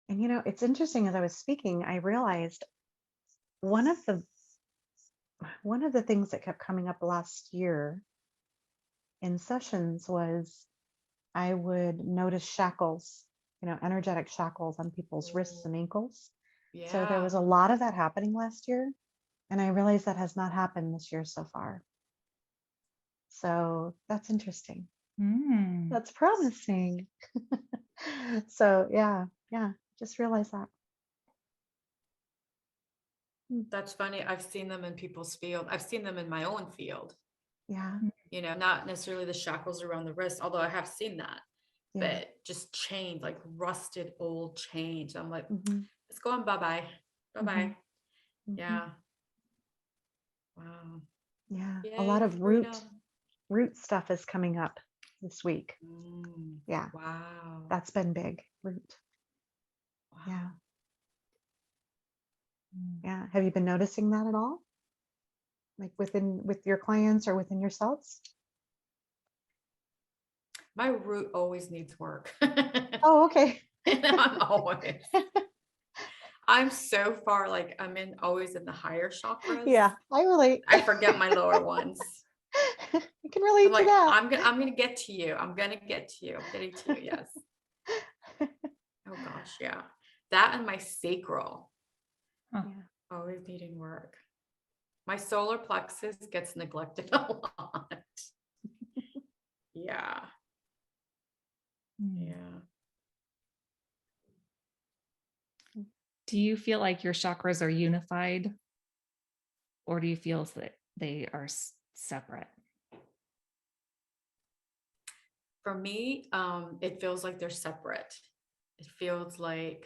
And it's interesting, as I was speaking, I realized one of the one of the things that kept coming up last year in sessions was I would notice shackles, energetic shackles on people's wrists Oh, and ankles. So there yeah. was a lot of that happening last year. And I realized that has not happened this year so far. So that's interesting. Mm. That's promising. So yeah, just realized that. Hmm. That's funny. I've seen them in people's field. I've seen them in my own field, Yeah, not necessarily the shackles around the wrist, although I have seen that, yeah. but just chains, like rusted old chains. I'm like, Hmm. it's going bye-bye. Hmm. Bye-bye. Hmm. Yeah. Wow. Yeah, a lot Yay, of root freedom. root stuff is coming up this week. Mm, Yeah, wow. that's been big. Root. Yeah, Wow. Mm. yeah. Have you been noticing that at all? Like with your clients or within yourselves? My root always needs work. Oh, okay. I'm always. I'm so far, like I'm in always in the higher chakras. Yeah, I relate. I forget my lower ones. I can I'm relate to like, that. I'm gonna get to you. I'm gonna get to you. I'm getting to you. Yes. Oh gosh, yeah. That and my sacral Huh. Yeah. always needing work. My solar plexus gets neglected a lot. Yeah. Mm. Yeah. Do you feel like your chakras are unified, or do you feel that they are separate? For me, it feels like they're separate. It feels like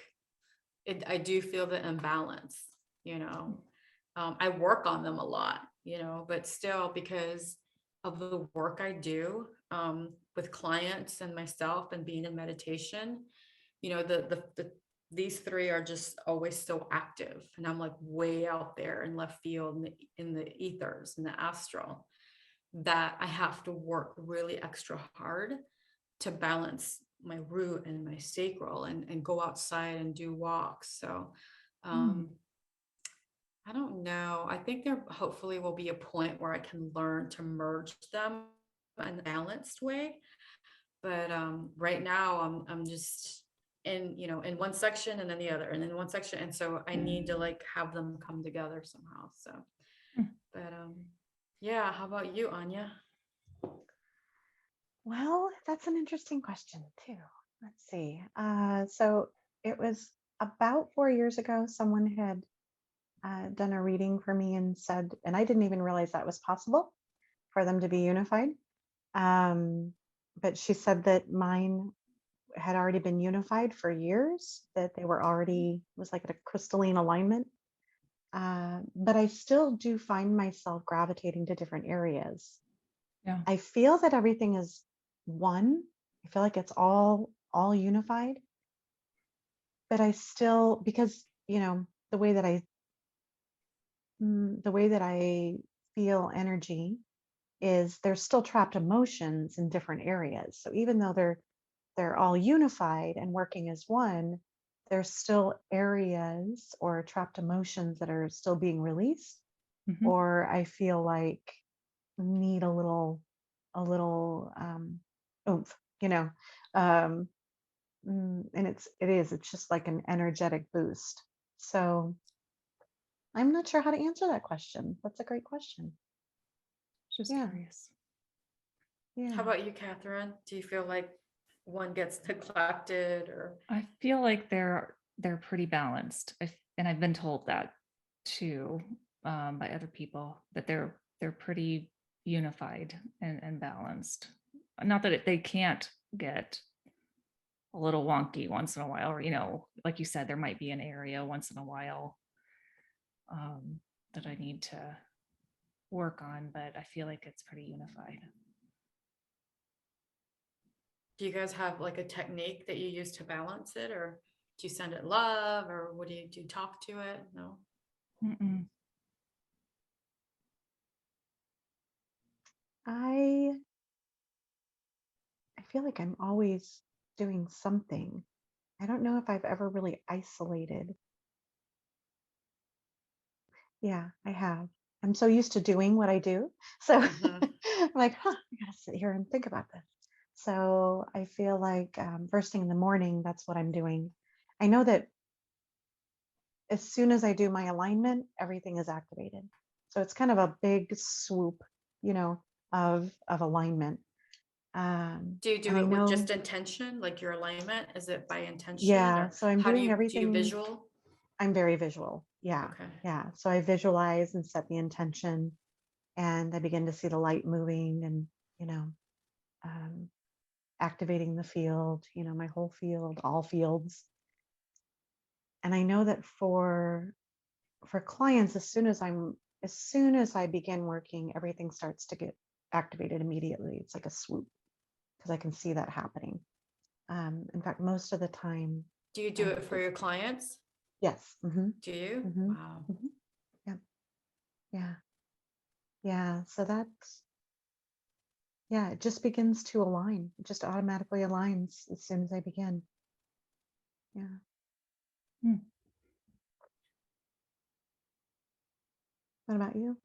I do feel the imbalance, you know. I work on them a lot, but still because of the work I do with clients and myself and being in meditation, these three are just always so active. And I'm like way out there in left field in the ethers, in the astral, that I have to work really extra hard to balance my root and my sacral and go outside and do walks. So Mm. um, I don't know. I think there hopefully will be a point where I can learn to merge them in a balanced way. But right now I'm just in one section and then the other and then one section. And so I need to like have them come together somehow. So, Mm. but yeah, how about you, Anya? Well, that's an interesting question too. Let's see. So it was about 4 years ago, someone had done a reading for me and said, and I didn't even realize that was possible for them to be unified. Um, but she said that mine had already been unified for years, that they were already, it was like a crystalline alignment. But I still do find myself gravitating to different areas. Yeah. I feel that everything is one. I feel like it's all unified, but I still, because the way that I feel energy is there's still trapped emotions in different areas. So even though they're all unified and working as one, there's still areas or trapped emotions that are still being released, Mm-hmm. or I feel like need a little oomph, you know. Um, and it's just like an energetic boost. So I'm not sure how to answer that question. That's a great question. Just Yeah, curious. How yeah. about you, Catherine? Do you feel like one gets neglected or I feel like they're pretty balanced, and I've been told that too, by other people, that they're pretty unified and balanced. Not that they can't get a little wonky once in a while, or like you said, there might be an area once in a while um, that I need to work on, but I feel like it's pretty unified. do you guys have like a technique that you use to balance it, or do you send it love, or what do you talk to it? No. Mm-mm. I feel like I'm always doing something. I don't know if I've ever really isolated. Yeah, I have. I'm so used to doing what I do. So Mhm. I'm like, huh, I gotta sit here and think about this. So I feel like first thing in the morning, that's what I'm doing. I know that as soon as I do my alignment, everything is activated. So it's kind of a big swoop, you know, of alignment. Do you do And I it with know, just intention, like your alignment? Is it by intention, yeah, or so I'm how doing do you everything. visual? I'm very visual. Yeah. Okay. Yeah. So I visualize and set the intention, and I begin to see the light moving and, you know, um, activating the field, you know, my whole field, all fields. And I know that for clients, as soon as I begin working, everything starts to get activated immediately. It's like a swoop because I can see that happening. In fact, most of the time, Do you do I it for your clients? yes. Mm-hmm, Do you? mm-hmm, Wow. mm-hmm. Yeah. Yeah. Yeah. So that's, yeah, it just begins to align. It just automatically aligns as soon as I begin. Yeah. Hmm. What about you?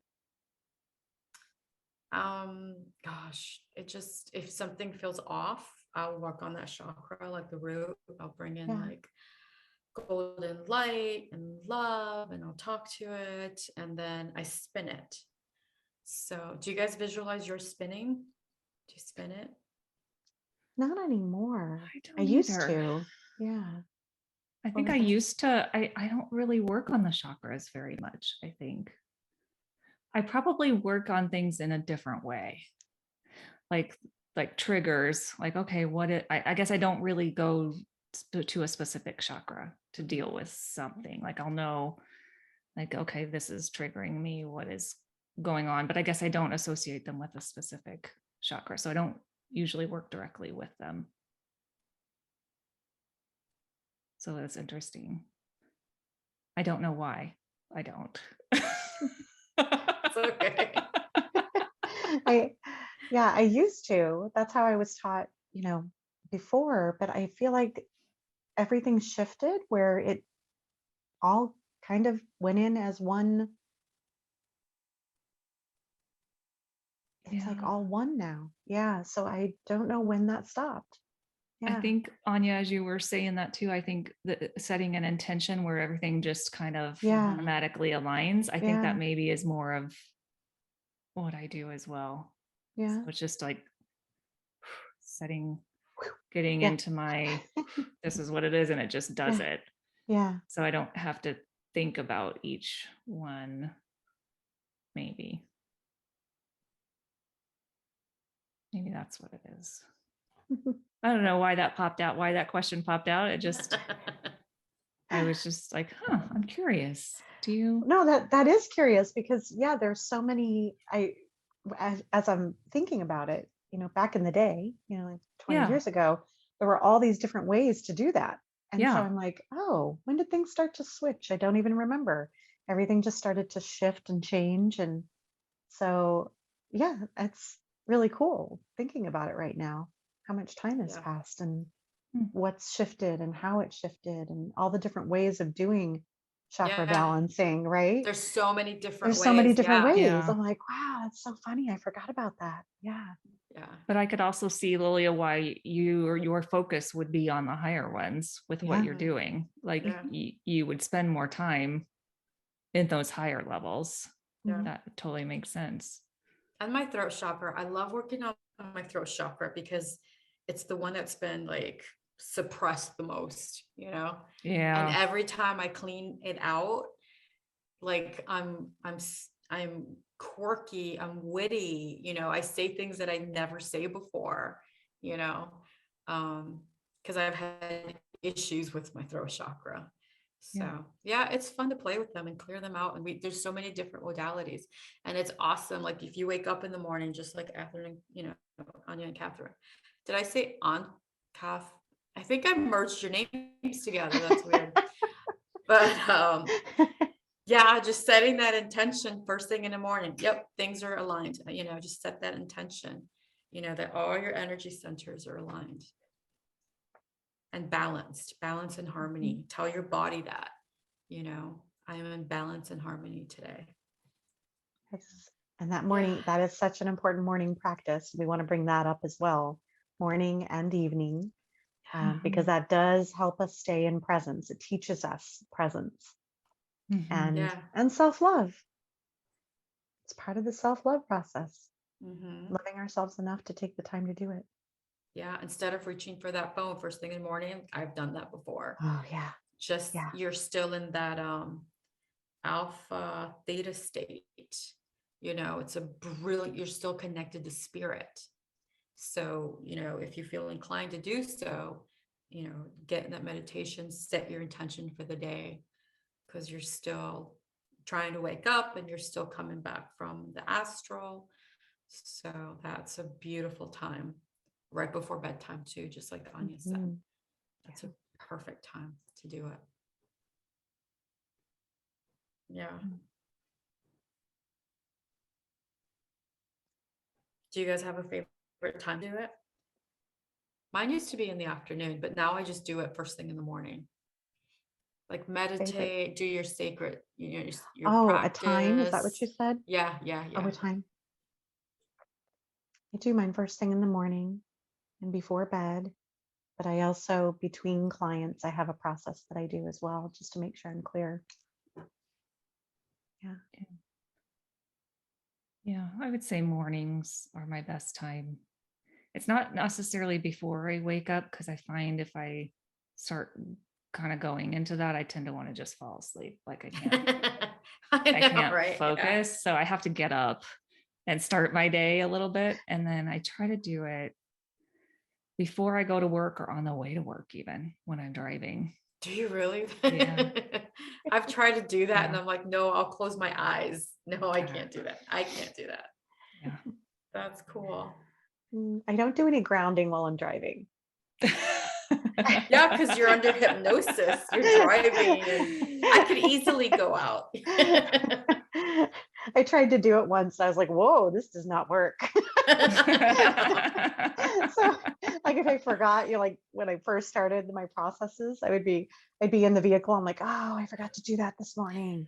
Gosh, it just, if something feels off, I'll work on that chakra, like the root. I'll bring in Yeah. like golden light and love, and I'll talk to it, and then I spin it. So, do you guys visualize your spinning? Do you spin it? Not anymore. I I don't used either. to. Yeah. I What think was I that? used to, I don't really work on the chakras very much, I think. I probably work on things in a different way. Like triggers, like, okay, I guess I don't really go to a specific chakra to deal with something. Like I'll know, like, okay, this is triggering me, what is going on, but I guess I don't associate them with a specific chakra. So I don't usually work directly with them. So that's interesting. I don't know why. I don't. It's okay. I yeah, I used to. That's how I was taught, you know, before, but I feel like everything shifted where it all kind of went in as one. It's like Yeah. all one now. Yeah, so I don't know when that stopped. I Yeah. think, Anya, as you were saying that too, I think that setting an intention where everything just kind of Yeah. automatically aligns, I think Yeah. that maybe is more of what I do as well. Yeah. So it's just like setting, getting Yeah. into my, this is what it is, and it just does Yeah. it. Yeah. So I don't have to think about each one, maybe. Maybe that's what it is. I don't know why that popped out, why that question popped out. It just, I was just like, huh, I'm curious. Do you? No, that is curious because yeah, there's so many. As I'm thinking about it, you know, back in the day, you know, like 20 Yeah. years ago, there were all these different ways to do that. And so Yeah. I'm like, oh, when did things start to switch? I don't even remember. Everything just started to shift and change. And so, yeah, it's really cool thinking about it right now, how much time has Yeah. passed and Hmm. what's shifted and how it shifted and all the different ways of doing chakra Yeah. balancing, right? There's so many different There's so many ways. different Yeah. ways. Yeah. I'm like, wow, that's so funny. I forgot about that. Yeah. Yeah. But I could also see, Lilia, why you or your focus would be on the higher ones with what Yeah. you're doing. Like Yeah. you would spend more time in those higher levels. Yeah. That totally makes sense. And my throat chakra, I love working on my throat chakra because it's the one that's been like suppressed the most, you know? And Yeah. every time I clean it out, like I'm quirky, I'm witty, you know, I say things that I never say before, you know, because I've had issues with my throat chakra. So Yeah. yeah, it's fun to play with them and clear them out. And there's so many different modalities, and it's awesome. Like if you wake up in the morning, just like Catherine, you know, Anya and Catherine. Did I say on Kath? I think I merged your names together. That's weird. But yeah, just setting that intention first thing in the morning. Yep, things are aligned. You know, just set that intention, you know, that all your energy centers are aligned. and balanced, balance and harmony. Tell your body that, I am in balance and harmony today. Yes. And that morning, that is such an important morning practice. We want to bring that up as well, morning and evening, because that does help us stay in presence. It teaches us presence and self-love. It's part of the self-love process. Loving ourselves enough to take the time to do it. Yeah. Instead of reaching for that phone first thing in the morning, I've done that before. Oh yeah. Just you're still in that alpha theta state. It's a brilliant, you're still connected to spirit. So, if you feel inclined to do so, get in that meditation, set your intention for the day, because you're still trying to wake up and you're still coming back from the astral. So that's a beautiful time right before bedtime too, just like Anya said. That's a perfect time to do it. Yeah. Do you guys have a favorite time to do it? Mine used to be in the afternoon, but now I just do it first thing in the morning. Like meditate, do your sacred, your practice. A time, is that what you said? Yeah. A time. I do mine first thing in the morning and before bed, but I also, between clients, I have a process that I do as well, just to make sure I'm clear. Yeah, I would say mornings are my best time. It's not necessarily before I wake up, because I find if I start kind of going into that, I tend to want to just fall asleep. Like I can't focus. Yeah. So I have to get up and start my day a little bit. And then I try to do it before I go to work or on the way to work, even when I'm driving. Do you really? Yeah. I've tried to do that and I'm like, no, I'll close my eyes. No, I can't do that. I can't do that. Yeah. That's cool. I don't do any grounding while I'm driving. Yeah, because you're under hypnosis. You're driving and I could easily go out. I tried to do it once. I was like, whoa, this does not work. So like if I forgot, like when I first started my processes, I'd be in the vehicle. I'm like, oh, I forgot to do that this morning.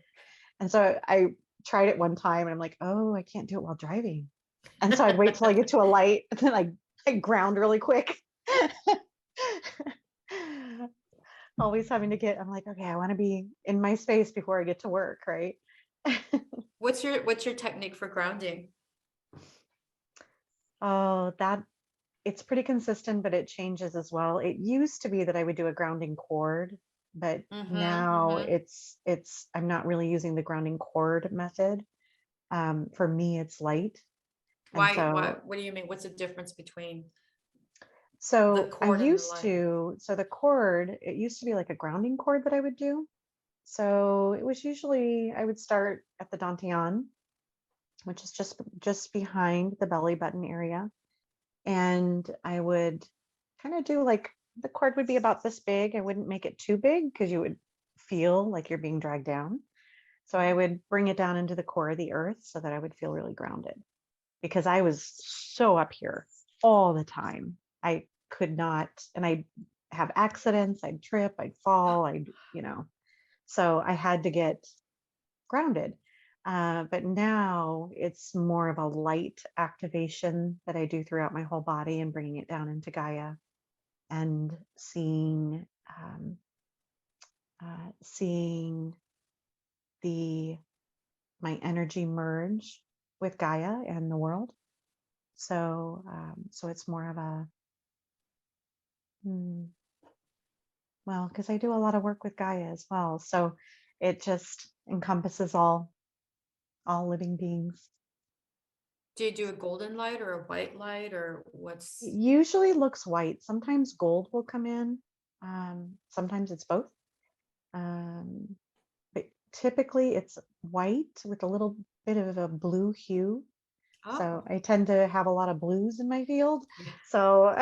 And so I tried it one time and I'm like, oh, I can't do it while driving. And so I'd wait till I get to a light and then I ground really quick. Always having to I'm like, okay, I want to be in my space before I get to work, right? What's your technique for grounding? Oh, it's pretty consistent, but it changes as well. It used to be that I would do a grounding cord, but now it's I'm not really using the grounding cord method. For me, it's light. Why? What do you mean? What's the difference between? So the cord the cord, it used to be like a grounding cord that I would do. So it was usually, I would start at the dantian, which is just behind the belly button area. And I would kind of do like, the cord would be about this big. I wouldn't make it too big because you would feel like you're being dragged down. So I would bring it down into the core of the earth so that I would feel really grounded, because I was so up here all the time. I could not, and I'd have accidents, I'd trip, I'd fall, so I had to get grounded. But now it's more of a light activation that I do throughout my whole body and bringing it down into Gaia and seeing my energy merge with Gaia and the world. So it's more of a, because I do a lot of work with Gaia as well. So it just encompasses all living beings. Do you do a golden light or a white light, or what's? It usually looks white. Sometimes gold will come in. Sometimes it's both. But typically it's white with a little bit of a blue hue. So I tend to have a lot of blues in my field. So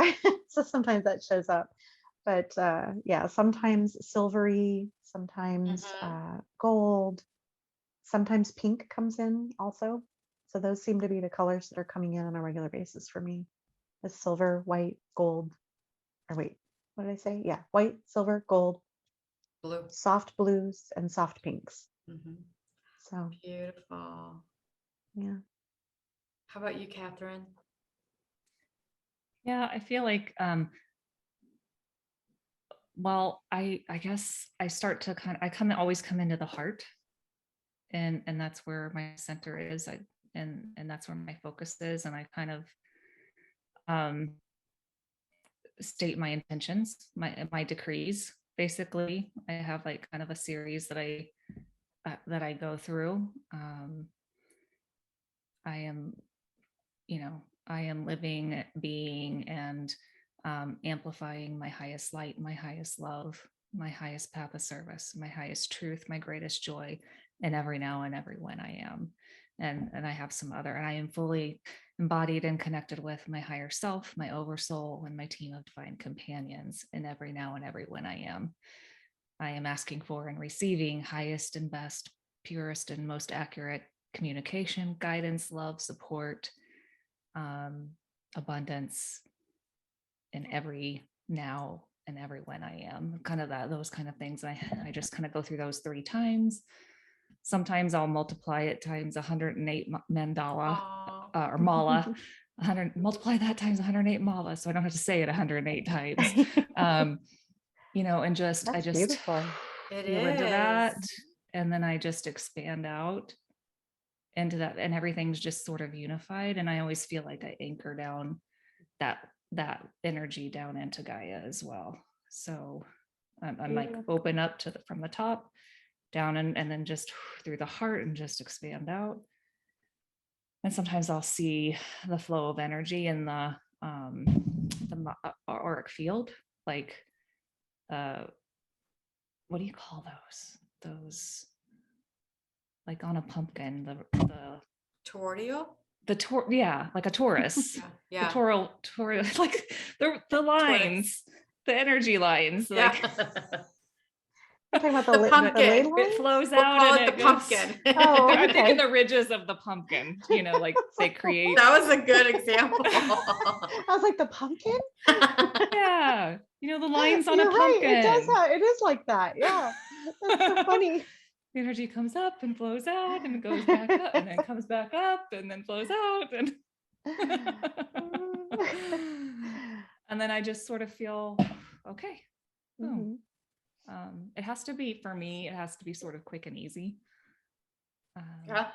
sometimes that shows up. But sometimes silvery, sometimes gold, sometimes pink comes in also. So those seem to be the colors that are coming in on a regular basis for me. The silver, white, gold, what did I say? Yeah, white, silver, gold, Blue. soft blues, and soft pinks. Mhm. So Beautiful. yeah. How about you, Catherine? Yeah, I feel like well, I guess I start to always come into the heart, and that's where my center is. And that's where my focus is, and I kind of um state my intentions, my decrees. Basically, I have like kind of a series that I go through. I am, I am living, being, and amplifying my highest light, my highest love, my highest path of service, my highest truth, my greatest joy, and every now and every when I am. And I have some other, and I am fully embodied and connected with my higher self, my oversoul, and my team of divine companions. And every now and every when I am asking for and receiving highest and best, purest and most accurate communication, guidance, love, support, abundance in every now and every when I am. Kind of those kind of things. I just kind of go through those 3 times. Sometimes I'll multiply it times 108 mandala Aw. or mala. 100, multiply that times 108 mala, so I don't have to say it 108 times. And I That's just beautiful. It feel into that, is. and then I just expand out into that, and everything's just sort of unified. And I always feel like I anchor down that energy down into Gaia as well. So I'm like open up from the top down, and then just through the heart, and just expand out. And sometimes I'll see the flow of energy in the auric field, like what do you call those like on a pumpkin, Tordio? yeah, like a Taurus. Yeah. The Yeah. Taurus, like the lines, the energy lines, Yeah. like You're talking about The the pumpkin. ley it lines? flows We'll out call and it the it goes. pumpkin. Oh, I'm thinking okay. the ridges of the pumpkin, like they create. That was a good example. I was like, the pumpkin? Yeah, the lines on a You're right. pumpkin. It is like that. Yeah. That's so funny. The energy comes up and flows out and goes back up and then comes back up and then flows out and and then I just sort of feel okay. Boom. Mhm. It has to be, for me, it has to be sort of quick and easy. Yeah.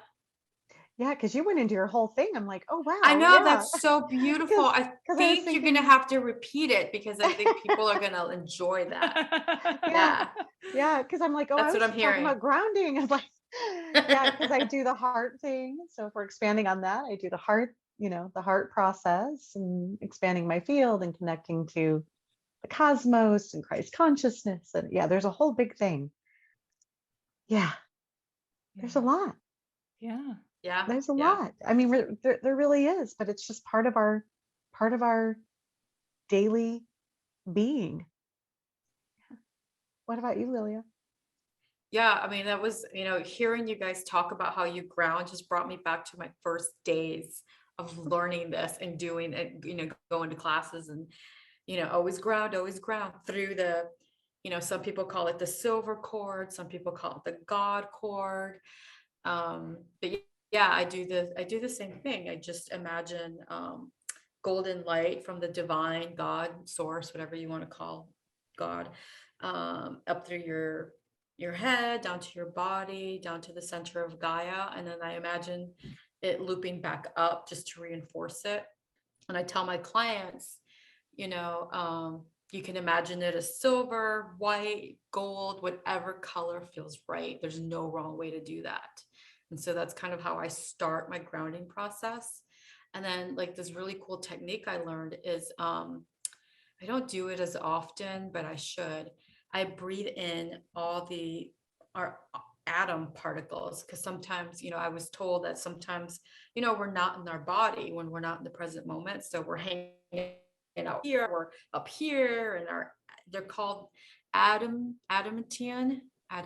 Yeah, because you went into your whole thing. I'm like, oh wow, I know, yeah. that's so beautiful. I Because I was think you're thinking, gonna have to repeat it because I think people are gonna enjoy that. yeah, Yeah, because I'm like, oh, I that's was what I'm just talking hearing. about grounding. I'm like, yeah, because I do the heart thing. So if we're expanding on that, I do the heart, the heart process and expanding my field and connecting to the cosmos and Christ consciousness. And yeah, there's a whole big thing. Yeah, there's a lot. Yeah. Yeah, There's a yeah. lot. I mean, there really is, but it's just part of our daily being. What about you, Lilia? Yeah, I mean, that was, hearing you guys talk about how you ground just brought me back to my first days of learning this and doing it, going to classes and, always ground through the, some people call it the silver cord, some people call it the God cord. But yeah, I do the same thing. I just imagine golden light from the divine God source, whatever you want to call God, up through your head, down to your body, down to the center of Gaia. And then I imagine it looping back up just to reinforce it. And I tell my clients, you can imagine it as silver, white, gold, whatever color feels right. There's no wrong way to do that. And so that's kind of how I start my grounding process. And then like this really cool technique I learned is I don't do it as often, but I should. I breathe in all our atom particles because sometimes, I was told that sometimes, we're not in our body when we're not in the present moment. So we're hanging out here, we're up here, and they're called adamantian. I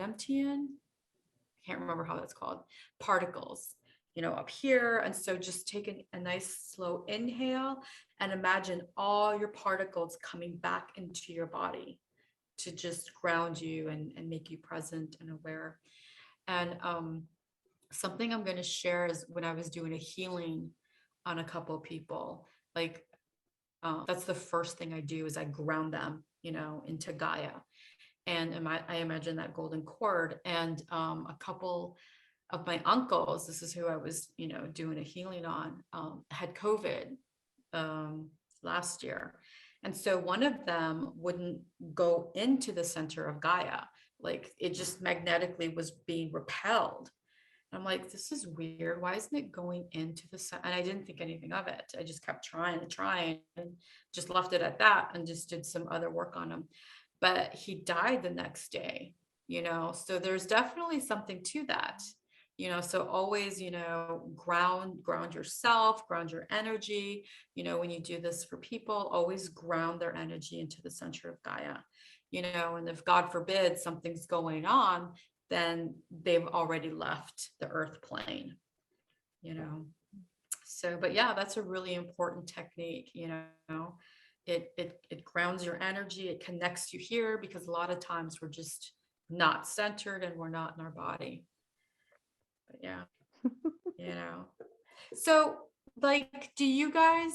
can't remember how that's called, particles. up here. And so just take a nice slow inhale and imagine all your particles coming back into your body to just ground you and make you present and aware. And something I'm going to share is when I was doing a healing on a couple of people, like that's the first thing I do is I ground them, into Gaia. And I imagine that golden cord. And a couple of my uncles, this is who I was, doing a healing on, had COVID last year. And so one of them wouldn't go into the center of Gaia. Like it just magnetically was being repelled. I'm like, this is weird. Why isn't it going into the sun? And I didn't think anything of it. I just kept trying and just left it at that and just did some other work on him. But he died the next day, so there's definitely something to that, so always, ground yourself, ground your energy, when you do this for people, always ground their energy into the center of Gaia, and if God forbid something's going on, then they've already left the earth plane, so, but yeah, that's a really important technique, it grounds your energy, it connects you here, because a lot of times we're just not centered and we're not in our body. But yeah, so like, do you guys,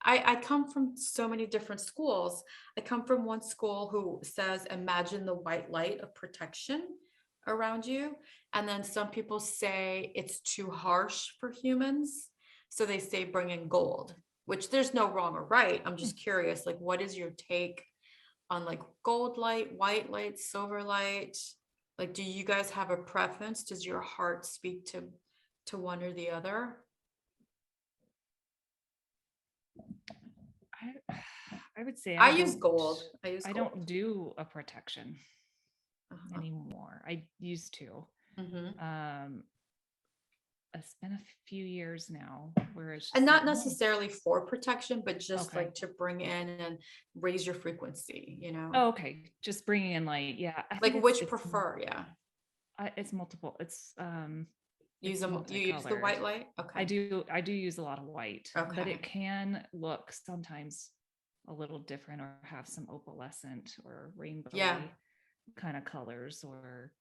I come from so many different schools. I come from one school who says, imagine the white light of protection around you. And then some people say it's too harsh for humans. So they say bring in gold, which there's no wrong or right. I'm just curious, like, what is your take on like gold light, white light, silver light? Like, do you guys have a preference? Does your heart speak to one or the other? I would say I use gold. I don't do a protection Uh-huh. anymore. I used to. Mm-hmm. It's been a few years now where it's just And not like, necessarily for protection, but just Okay. like to bring in and raise your frequency, Oh, okay. Just bringing in light. Yeah. I like think which prefer, yeah. It's multiple. It's Use it's them. You use the white multicolored. light. Okay. I do use a lot of white, but Okay. it can look sometimes a little different or have some opalescent or rainbow Yeah. kind of colors or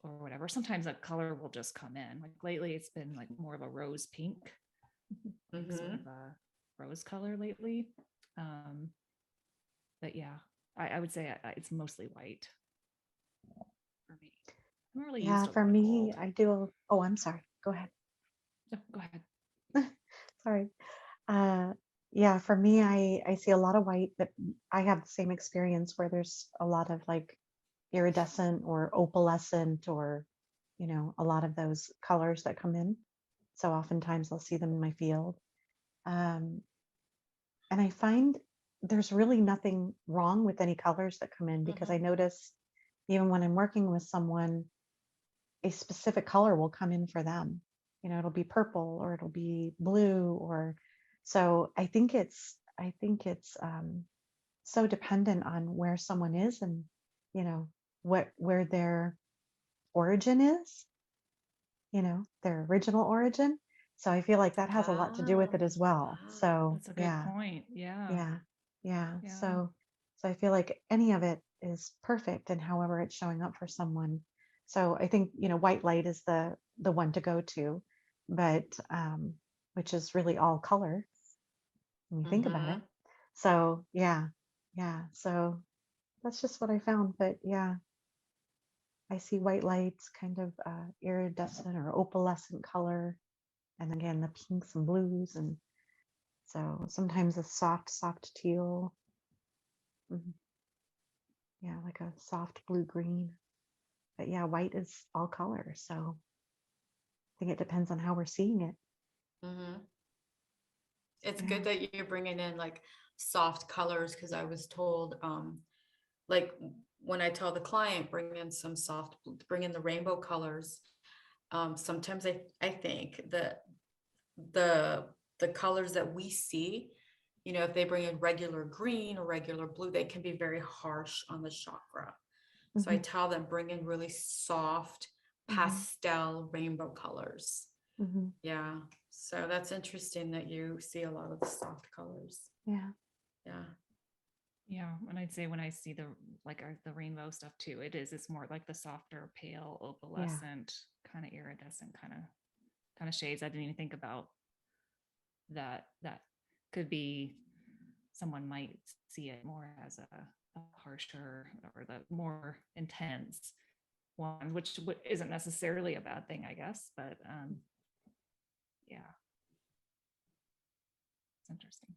whatever. Sometimes a color will just come in. Like lately it's been like more of a rose pink, like sort of a rose color lately. But yeah, I would say it's mostly white for me. I haven't really Yeah, used a for lot of me, gold. I do. Oh, I'm sorry. Go ahead. No, go ahead. Sorry. Yeah, for me, I see a lot of white, but I have the same experience where there's a lot of like iridescent or opalescent or, a lot of those colors that come in. So oftentimes I'll see them in my field. And I find there's really nothing wrong with any colors that come in because I notice even when I'm working with someone, a specific color will come in for them. It'll be purple or it'll be blue or so I think it's so dependent on where someone is and where their origin is, their original origin. So I feel like that has a lot to do with it as well. Wow. So That's a good point. Yeah. yeah. Yeah. So I feel like any of it is perfect and however it's showing up for someone. So I think, white light is the one to go to, but which is really all color when you think about it. So yeah. So that's just what I found. But yeah, I see white lights kind of iridescent or opalescent color. And again, the pinks and blues. And so sometimes a soft teal. Mhm. Yeah, like a soft blue green. But yeah, white is all color. So I think it depends on how we're seeing it. It's Yeah. good that you're bringing in like soft colors, because I was told, like when I tell the client bring in the rainbow colors, sometimes I think that the colors that we see, if they bring in regular green or regular blue, they can be very harsh on the chakra. So I tell them bring in really soft pastel rainbow colors, Mhm. Yeah. So that's interesting that you see a lot of the soft colors. Yeah. Yeah. Yeah, and I'd say when I see the the rainbow stuff too, it's more like the softer, pale, opalescent, kind of iridescent kind of shades. I didn't even think about that. That could be someone might see it more as a harsher or the more intense one, which isn't necessarily a bad thing, I guess. But yeah, it's interesting.